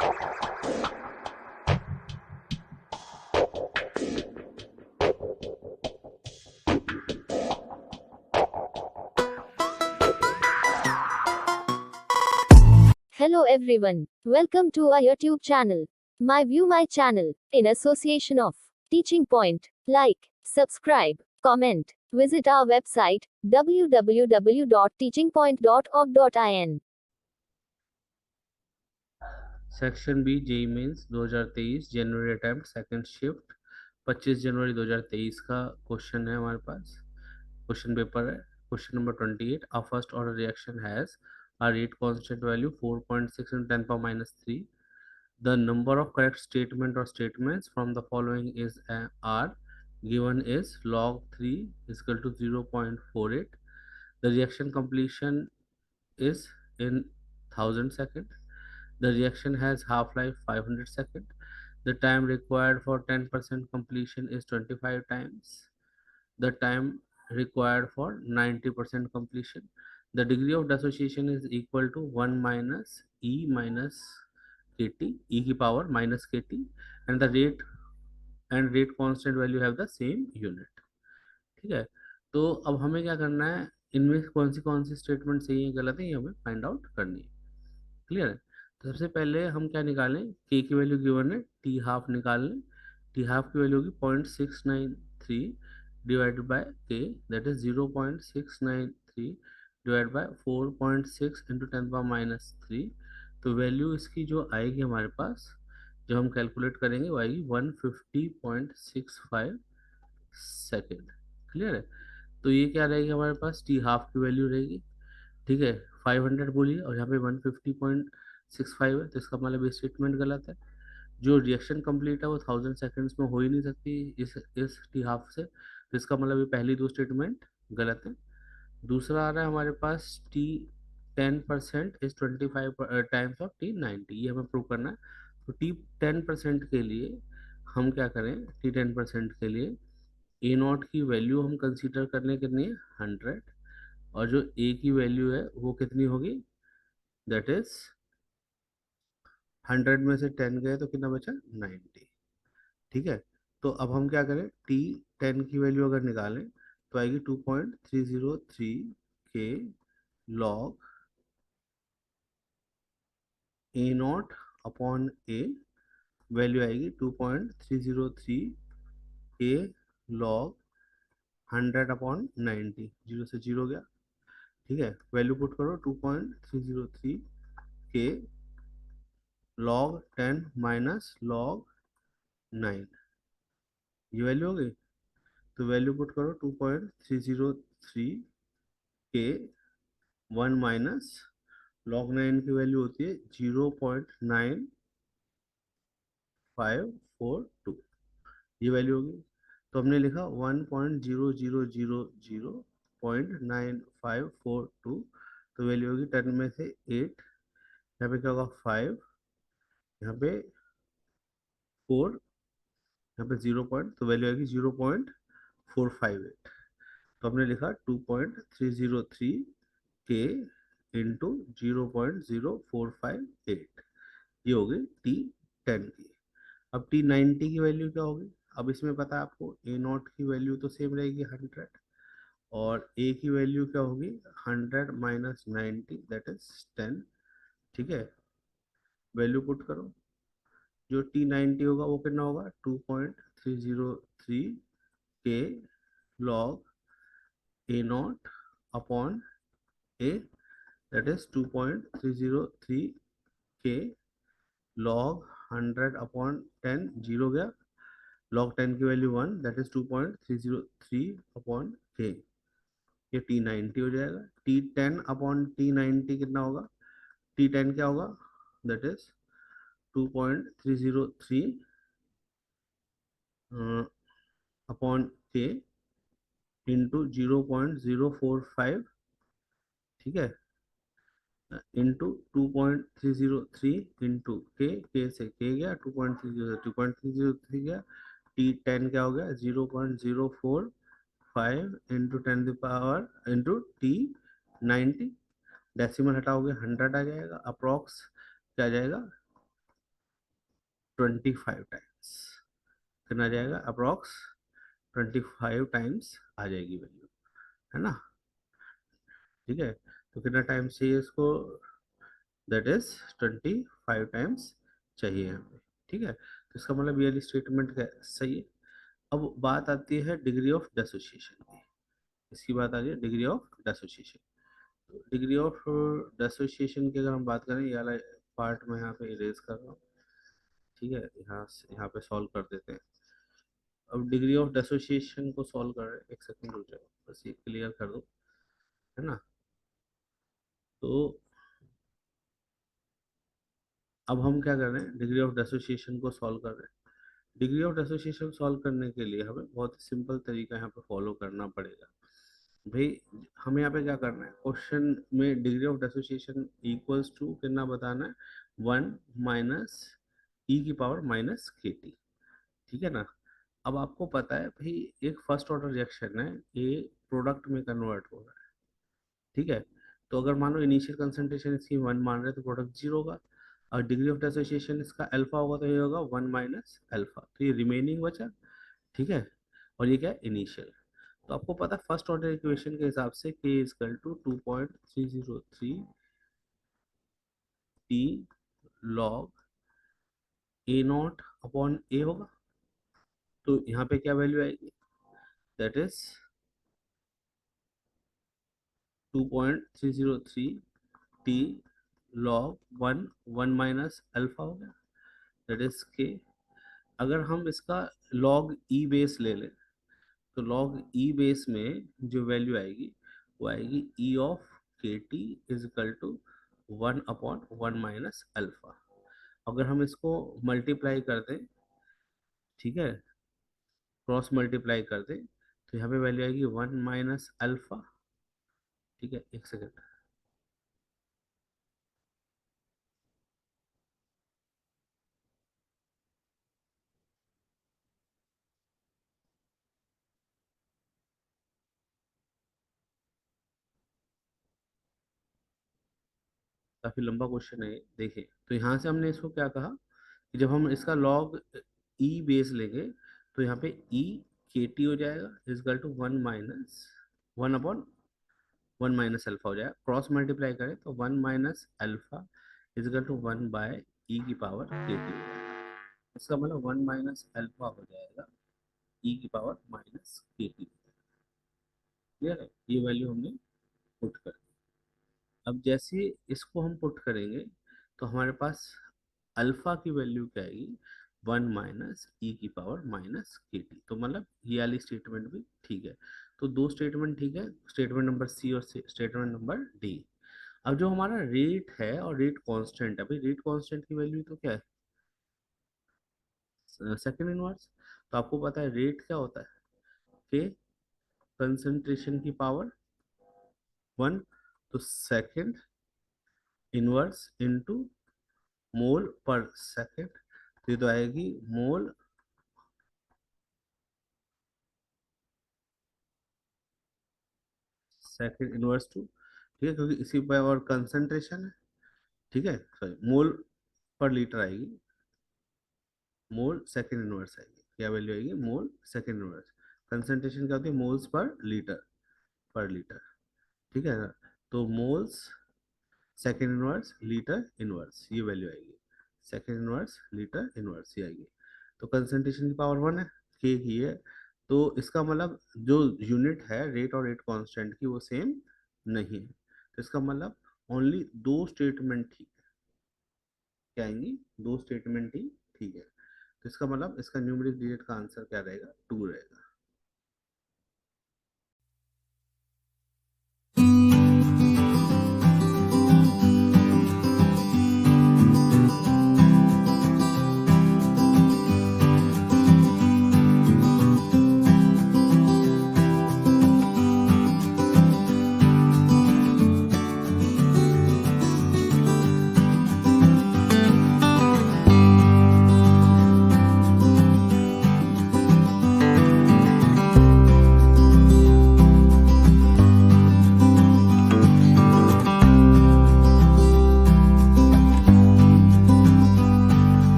Hello everyone. Welcome to our YouTube channel. My View My channel, in association of Teaching Point. Like, subscribe, comment. Visit our website www.teachingpoint.org.in. Section B JEE Mains 2023 जनवरी attempt second shift 25 जनवरी 2023 का question है हमारे पास। Question paper है। Question number 28, a first order reaction has a rate constant value 4.6 into 10 power minus 3. The number of correct statement or statements from the following is are given is log 3 is equal to 0.48. The reaction completion is in 1000 seconds. The reaction has half-life 500 seconds. The time required for 10% completion is 25 times. The time required for 90% completion. The degree of dissociation is equal to 1 minus E minus kt, e की power minus kt, and the rate constant value have the same unit. ठीक है, तो अब हमें क्या करना है, इनमें कौन सी स्टेटमेंट सही है गलत है ये हमें फाइंड आउट करनी है। क्लियर है। तो सबसे पहले हम क्या निकालें, के की वैल्यू गिवन है, टी हाफ निकाल लें। टी हाफ की वैल्यू होगी 0.693 डिवाइडेड बाय के, that is 0.693 divide by 4.6 into 10 power minus 3। तो वैल्यू इसकी जो आएगी हमारे पास, जब हम कैलकुलेट करेंगे वो आएगी 150.65 सेकेंड। क्लियर है। तो ये क्या रहेगी हमारे पास, टी हाफ की वैल्यू रहेगी। ठीक है, 500 बोलिए और यहाँ पे 150.65 है, तो इसका मतलब ये स्टेटमेंट गलत है। जो रिएक्शन कंप्लीट है वो 1000 सेकंड्स में हो ही नहीं सकती इस टी हाफ से, तो इसका मतलब ये पहली दो स्टेटमेंट गलत है। दूसरा आ रहा है हमारे पास T 10% is 25 times of T 90, ये हमें प्रूव करना है। तो टी 10% के लिए हम क्या करें, टी 10% के लिए ए नॉट की वैल्यू हम कंसीडर करने कितनी है 100, और जो ए की वैल्यू है वो कितनी होगी, दैट इज 100 में से 10 गए तो कितना बचा 90। ठीक है, तो अब हम क्या करें, टी 10 की वैल्यू अगर निकालें तो आएगी 2.303 के log A naught upon A, value आएगी 2.303 के लॉग 100 अपॉन 90, जीरो से जीरो गया। ठीक है, वैल्यू पुट करो 2.303 के लॉग 10 माइनस लॉग 9, ये वैल्यू हो गई। तो वैल्यू पुट करो 2.303 के 1 माइनस लॉग 9 की वैल्यू होती है 0.9542, ये वैल्यू होगी। तो हमने लिखा 1.0000.9542, तो वैल्यू होगी 10 में से 8, यहाँ पे क्या होगा 5, यहाँ पे 4, यहाँ पे 0 पॉइंट, तो वैल्यू आएगी 0.458। तो हमने लिखा 2.303 के इंटू 0.0458, ये हो गई टी 10 की। अब टी 90 की वैल्यू क्या होगी, अब इसमें पता है आपको ए नॉट की वैल्यू तो सेम रहेगी 100, और ए की वैल्यू क्या होगी 100 माइनस 90, दैट इज 10। ठीक है, वैल्यू पुट करो, जो टी 90 होगा वो कितना होगा 2.303 के log A naught upon A, that is 2.303 के log 100 अपॉन 10, जीरो गया, log 10 की वैल्यू 1, दैट इज 2.303 अपॉन के, ये टी 90 हो जाएगा। टी 10 अपॉन टी 90 कितना होगा, टी 10 क्या होगा, दैट इज 2.303 अपॉन के इंटू 0.045, ठीक है, इंटू 2.303 इंटू के से के गया 2.303 गया, टी 10 क्या हो गया 0.045 इंटू 10 इंटू टी 90, डेसिमल हटाओगे 100 आ जाएगा, अप्रॉक्स क्या आ जाएगा 25 टाइम्स। कितना आ जाएगा? अप्रोक्स 25 टाइम्स आ जाएगी वैल्यू, है ना? ठीक है, तो कितना टाइम्स चाहिए इसको? दैट इज 25 टाइम्स चाहिए हमें। ठीक है, तो इसका मतलब ये स्टेटमेंट सही है। अब बात आती है डिग्री ऑफ डेसोसिएशन की। इसकी बात आ रही है डिग्री ऑफ डेसोसिएशन। तो डिग्री ऑफ डेसोसिएशन की अगर हम बात करें, ये वाला पार्ट मैं यहाँ पे इरेज कर रहा हूँ। ठीक है, यहाँ पे सॉल्व कर देते हैं। अब डिग्री ऑफ डेसोसिएशन को सॉल्व कर रहे हैं, एक सेकंड रुक जाओ, बस ये क्लियर कर दो, है ना? तो अब हम क्या कर रहे हैं, डिग्री ऑफ डेसोसिएशन को सॉल्व कर रहे हैं। डिग्री ऑफ डेसोसिएशन सॉल्व करने के लिए हमें बहुत ही सिंपल तरीका यहाँ पे फॉलो करना पड़ेगा। भाई हमें यहाँ पे क्या करना है, क्वेश्चन में डिग्री ऑफ डेसोसिएशन इक्वल्स टू कितना बताना है? 1 माइनस ई की पावर माइनस के टी। ठीक है ना? अब आपको पता है भाई, एक फर्स्ट ऑर्डर रिएक्शन है, ये प्रोडक्ट में कन्वर्ट हो रहा है। ठीक है, तो अगर मान लो इनिशियल कंसंट्रेशन इसकी 1 मान रहे हैं, तो प्रोडक्ट 0 होगा। और डिग्री ऑफ डिसोसिएशन इसका अल्फा होगा, तो ये होगा 1 माइनस अल्फा, तो ये रिमेनिंग बचा। ठीक है, और ये क्या है? इनिशियल। तो आपको पता है फर्स्ट ऑर्डर इक्वेशन के हिसाब से k is equal to 2.303 T log A naught upon A होगा। तो यहाँ पे क्या वैल्यू आएगी? That is 2.303 T log 1 minus alpha हो गया, दैट इज के। अगर हम इसका लॉग ई बेस ले लें, तो लॉग ई बेस में जो वैल्यू आएगी वो आएगी E of K T is equal to 1/1 minus alpha. अगर हम इसको मल्टीप्लाई कर दें, ठीक है, क्रॉस मल्टीप्लाई कर दें, तो यहाँ पे वैल्यू आएगी 1 माइनस अल्फा। ठीक है, एक सेकेंड। काफी लंबा क्वेश्चन है ये, देखिए। तो यहाँ से हमने इसको क्या कहा कि जब हम इसका लॉग ई बेस लेंगे, तो यहाँ पे ई के टी हो जाएगा इजकल टू 1 माइनस अल्फा हो जाएगा। क्रॉस मल्टीप्लाई करें तो 1 माइनस अल्फा इजकल टू 1/ई की पावर के टी हो जाएगा। इसका मतलब 1 माइनस अल्फा हो जाएगा ई की पावर माइनस के टी। क्लियर है? ये वैल्यू हमने पुट कर दी। अब जैसे इसको हम पुट करेंगे, तो हमारे पास अल्फा की वैल्यू क्या आएगी? 1 माइनस ई की पावर माइनस के टी। तो मतलब ये वाली स्टेटमेंट भी ठीक है। तो दो स्टेटमेंट ठीक है, स्टेटमेंट नंबर सी और स्टेटमेंट नंबर डी। अब जो हमारा रेट है और रेट कांस्टेंट है, भाई रेट कांस्टेंट की वैल्यू तो क्या है? Second inverse. तो आपको पता है रेट क्या होता है? के कंसंट्रेशन की पावर 1, तो सेकंड इनवर्स इनटू मोल पर सेकंड। तो ये तो आएगी मोल सेकंड इनवर्स टू। ठीक है, क्योंकि इसी पर और कंसंट्रेशन है। ठीक है, सॉरी, मोल पर लीटर आएगी, मोल सेकंड इनवर्स आएगी। क्या वैल्यू आएगी? मोल सेकंड इनवर्स। कंसंट्रेशन क्या होती है? Moles per litre. ठीक है ना? तो moles second inverse litre inverse, ये वैल्यू आएगी। सेकेंड इनवर्स लीटर इनवर्स ये आएगी। तो कंसंट्रेशन की पावर 1 है, के की है। तो इसका मतलब जो यूनिट है रेट और रेट कांस्टेंट की, वो सेम नहीं है। तो इसका मतलब ओनली दो स्टेटमेंट ठीक है। क्या आएंगी? दो स्टेटमेंट ही ठीक है। तो इसका मतलब इसका न्यूमेरिक डिजिट का आंसर क्या रहेगा? 2 रहेगा।